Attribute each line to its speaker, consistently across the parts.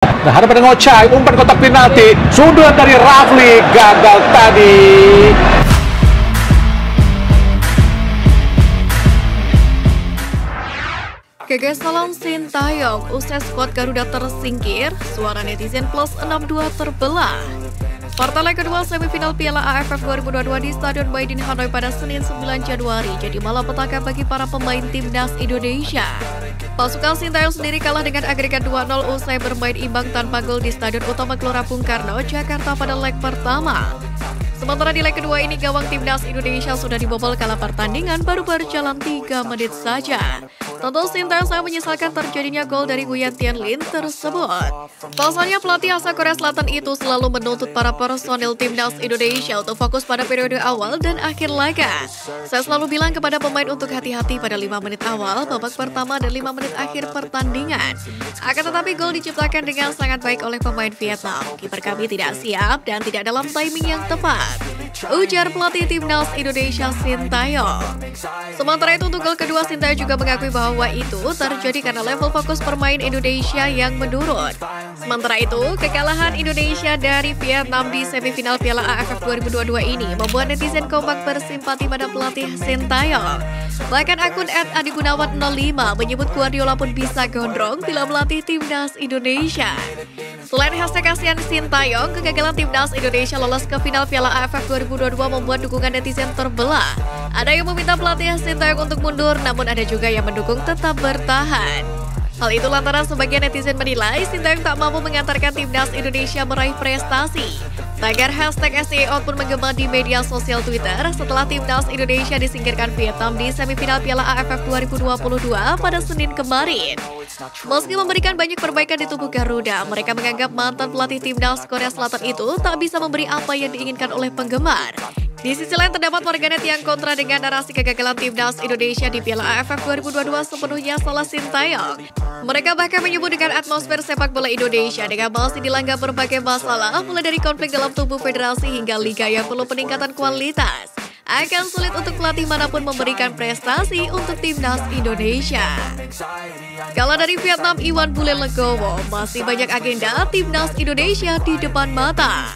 Speaker 1: Nah, hadapan dengan Ochai, umpan kotak penalti, sundulan dari Rafli, gagal tadi.
Speaker 2: Kegesalan Sintayong usai skuad Garuda tersingkir, suara netizen plus 62 terbelah. Partai leg kedua semifinal Piala AFF 2022 di Stadion Maidin Hanoi pada Senin 9 Januari jadi malapetaka bagi para pemain timnas Indonesia. Pasukan Sintayong sendiri kalah dengan agregat 2-0 usai bermain imbang tanpa gol di Stadion Utama Gelora Bung Karno, Jakarta pada leg pertama. Sementara di leg kedua ini gawang timnas Indonesia sudah dibobol kala pertandingan baru berjalan 3 menit saja. Tentu Sintayong sangat menyesalkan terjadinya gol dari Nguyen Thanh Linh tersebut. Pasalnya pelatih asal Korea Selatan itu selalu menuntut para personil timnas Indonesia untuk fokus pada periode awal dan akhir laga. Saya selalu bilang kepada pemain untuk hati-hati pada 5 menit awal, babak pertama dan 5 menit akhir pertandingan. Akan tetapi gol diciptakan dengan sangat baik oleh pemain Vietnam. Kiper kami tidak siap dan tidak dalam timing yang tepat, ujar pelatih timnas Indonesia Sintayong. Sementara itu untuk gol kedua, Sintayong juga mengakui bahwa itu terjadi karena level fokus permain Indonesia yang menurun. Sementara itu, kekalahan Indonesia dari Vietnam di semifinal Piala AFF 2022 ini membuat netizen kompak bersimpati pada pelatih Sintayong. Bahkan akun @adigunawan05 menyebut Guardiola pun bisa gondrong bila melatih timnas Indonesia. Selain hashtag kasihan Sintayong, kegagalan timnas Indonesia lolos ke final Piala AFF 2022 membuat dukungan netizen terbelah. Ada yang meminta pelatih Sintayong untuk mundur, namun ada juga yang mendukung tetap bertahan. Hal itu lantaran sebagian netizen menilai Sintayong tak mampu mengantarkan timnas Indonesia meraih prestasi. Tagar hashtag SCAOut pun menggema di media sosial Twitter setelah timnas Indonesia disingkirkan Vietnam di semifinal Piala AFF 2022 pada Senin kemarin. Meski memberikan banyak perbaikan di tubuh Garuda, mereka menganggap mantan pelatih timnas Korea Selatan itu tak bisa memberi apa yang diinginkan oleh penggemar. Di sisi lain terdapat warganet yang kontra dengan narasi kegagalan timnas Indonesia di Piala AFF 2022 sepenuhnya salah Sintayong. Mereka bahkan menyebut dengan atmosfer sepak bola Indonesia dengan masih dilanggar berbagai masalah, mulai dari konflik dalam tubuh federasi hingga liga yang perlu peningkatan kualitas. Akan sulit untuk pelatih manapun memberikan prestasi untuk timnas Indonesia. Kalau dari Vietnam, Iwan Bule Legowo, masih banyak agenda timnas Indonesia di depan mata.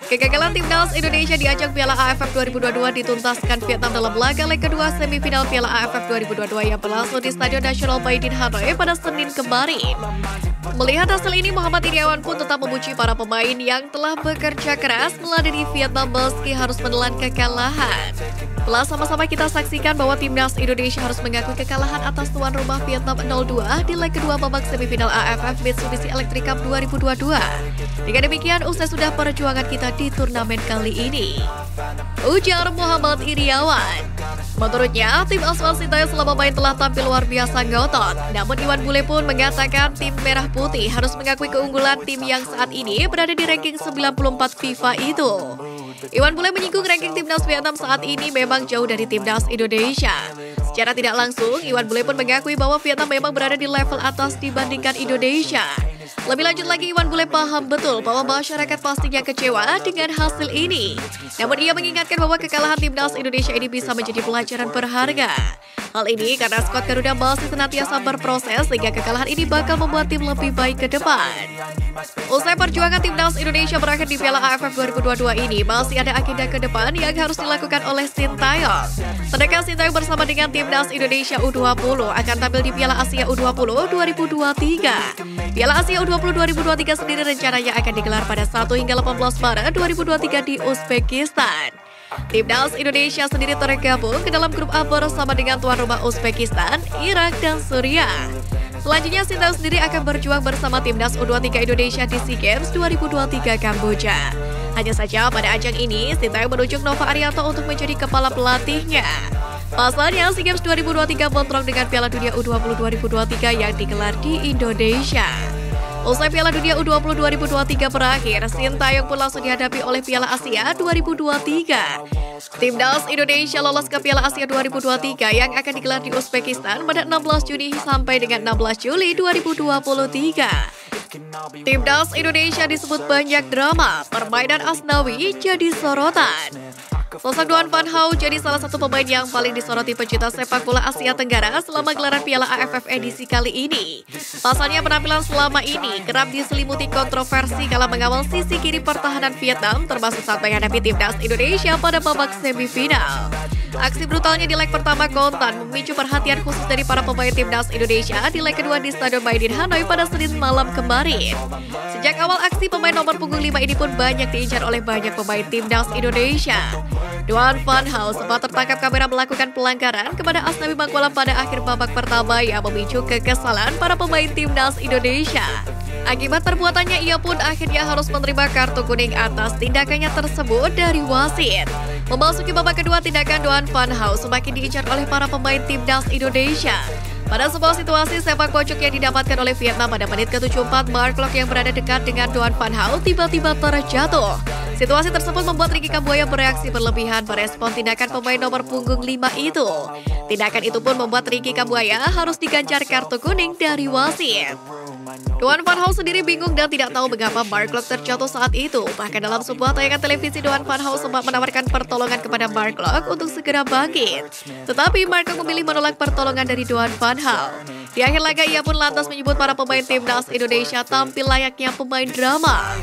Speaker 2: Kegagalan timnas Indonesia di ajang Piala AFF 2022 dituntaskan Vietnam dalam laga leg kedua semifinal Piala AFF 2022 yang berlangsung di Stadion Nasional Maidin Hanoi pada Senin kemarin. Melihat hasil ini, Muhammad Iriawan pun tetap memuji para pemain yang telah bekerja keras meladeni Vietnam meski harus menelan kekalahan. Telah sama-sama kita saksikan bahwa timnas Indonesia harus mengakui kekalahan atas tuan rumah Vietnam 0-2 di leg kedua babak semifinal AFF Mitsubishi Electric Cup 2022. Dengan demikian, usai sudah perjuangan kita di turnamen kali ini, ujar Muhammad Iriawan. Menurutnya, tim asuhan Sintayong selama main telah tampil luar biasa ngotot. Namun Iwan Bule pun mengatakan tim Merah Putih harus mengakui keunggulan tim yang saat ini berada di ranking 94 FIFA itu. Iwan Bule menyinggung ranking timnas Vietnam saat ini memang jauh dari timnas Indonesia. Secara tidak langsung, Iwan Bule pun mengakui bahwa Vietnam memang berada di level atas dibandingkan Indonesia. Lebih lanjut lagi, Iwan Bule paham betul bahwa masyarakat pastinya kecewa dengan hasil ini. Namun ia mengingatkan bahwa kekalahan timnas Indonesia ini bisa menjadi pelajaran berharga. Hal ini karena skuad Garuda masih senantiasa berproses sehingga kekalahan ini bakal membuat tim lebih baik ke depan. Usai perjuangan timnas Indonesia berakhir di Piala AFF 2022 ini, masih ada agenda ke depan yang harus dilakukan oleh Sintayong. Sedangkan Sintayong bersama dengan timnas Indonesia U20 akan tampil di Piala Asia U20 2023. Piala Asia U20 2023 sendiri rencananya akan digelar pada 1 hingga 18 Maret 2023 di Uzbekistan. Timnas Indonesia sendiri tergabung ke dalam grup A bersama dengan tuan rumah Uzbekistan, Irak, dan Suriah. Selanjutnya, Sintayong sendiri akan berjuang bersama timnas U23 Indonesia di SEA Games 2023 Kamboja. Hanya saja pada ajang ini, Sintayong menunjuk Nova Arianto untuk menjadi kepala pelatihnya. Pasalnya, SEA Games 2023 bentrok dengan Piala Dunia U20 2023 yang digelar di Indonesia. Usai Piala Dunia U20 2023 berakhir, Sintayong pun langsung dihadapi oleh Piala Asia 2023. Timnas Indonesia lolos ke Piala Asia 2023 yang akan digelar di Uzbekistan pada 16 Juni sampai dengan 16 Juli 2023. Timnas Indonesia disebut banyak drama, permainan Asnawi jadi sorotan. Sosok Duan Van Hao jadi salah satu pemain yang paling disoroti pecinta sepak bola Asia Tenggara selama gelaran Piala AFF edisi kali ini. Pasalnya penampilan selama ini kerap diselimuti kontroversi kala mengawal sisi kiri pertahanan Vietnam, termasuk saat menghadapi timnas Indonesia pada babak semifinal. Aksi brutalnya di leg pertama kontan memicu perhatian khusus dari para pemain timnas Indonesia di leg kedua di Stadion Maidin Hanoi pada Senin malam kemarin. Sejak awal aksi, pemain nomor punggung 5 ini pun banyak diincar oleh banyak pemain timnas Indonesia. Duan Van Hao sempat tertangkap kamera melakukan pelanggaran kepada Asnawi Mangkualam pada akhir babak pertama yang memicu kekesalan para pemain timnas Indonesia. Akibat perbuatannya, ia pun akhirnya harus menerima kartu kuning atas tindakannya tersebut dari wasit. Memasuki babak kedua, tindakan Duan Van Hao semakin diincar oleh para pemain timnas Indonesia. Pada sebuah situasi sepak pojok yang didapatkan oleh Vietnam pada menit ke-74, Mark Locke yang berada dekat dengan Duan Van Hao tiba-tiba terjatuh. Situasi tersebut membuat Ricky Kambuaya bereaksi berlebihan merespon tindakan pemain nomor punggung 5 itu. Tindakan itu pun membuat Ricky Kambuaya harus diganjar kartu kuning dari wasit. Duan Van Hao sendiri bingung dan tidak tahu mengapa Mark Locke terjatuh saat itu. Bahkan dalam sebuah tayangan televisi, Duan Van Hao sempat menawarkan pertolongan kepada Mark Locke untuk segera bangkit. Tetapi Mark Locke memilih menolak pertolongan dari Duan Van Hao. Di akhir laga, ia pun lantas menyebut para pemain timnas Indonesia tampil layaknya pemain drama.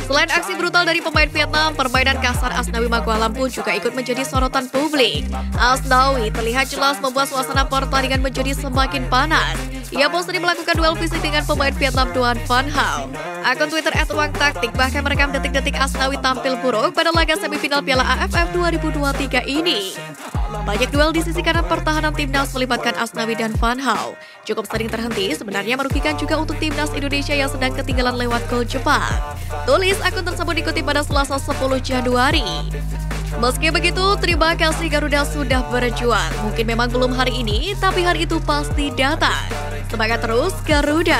Speaker 2: Selain aksi brutal dari pemain Vietnam, permainan kasar Asnawi Mangkualam pun juga ikut menjadi sorotan publik. Asnawi terlihat jelas membuat suasana pertandingan menjadi semakin panas. Ia pun sering melakukan duel fisik dengan pemain Vietnam Duan Van Hao. Akun Twitter @ruangtaktik bahkan merekam detik-detik Asnawi tampil buruk pada laga semifinal Piala AFF 2023 ini. Banyak duel di sisi kanan pertahanan timnas melibatkan Asnawi dan Van Hao. Cukup sering terhenti, sebenarnya merugikan juga untuk timnas Indonesia yang sedang ketinggalan lewat gol Jepang. Tulis akun tersebut dikutip pada Selasa 10 Januari. Meski begitu, terima kasih Garuda sudah berjuang. Mungkin memang belum hari ini, tapi hari itu pasti datang. Semangat terus Garuda.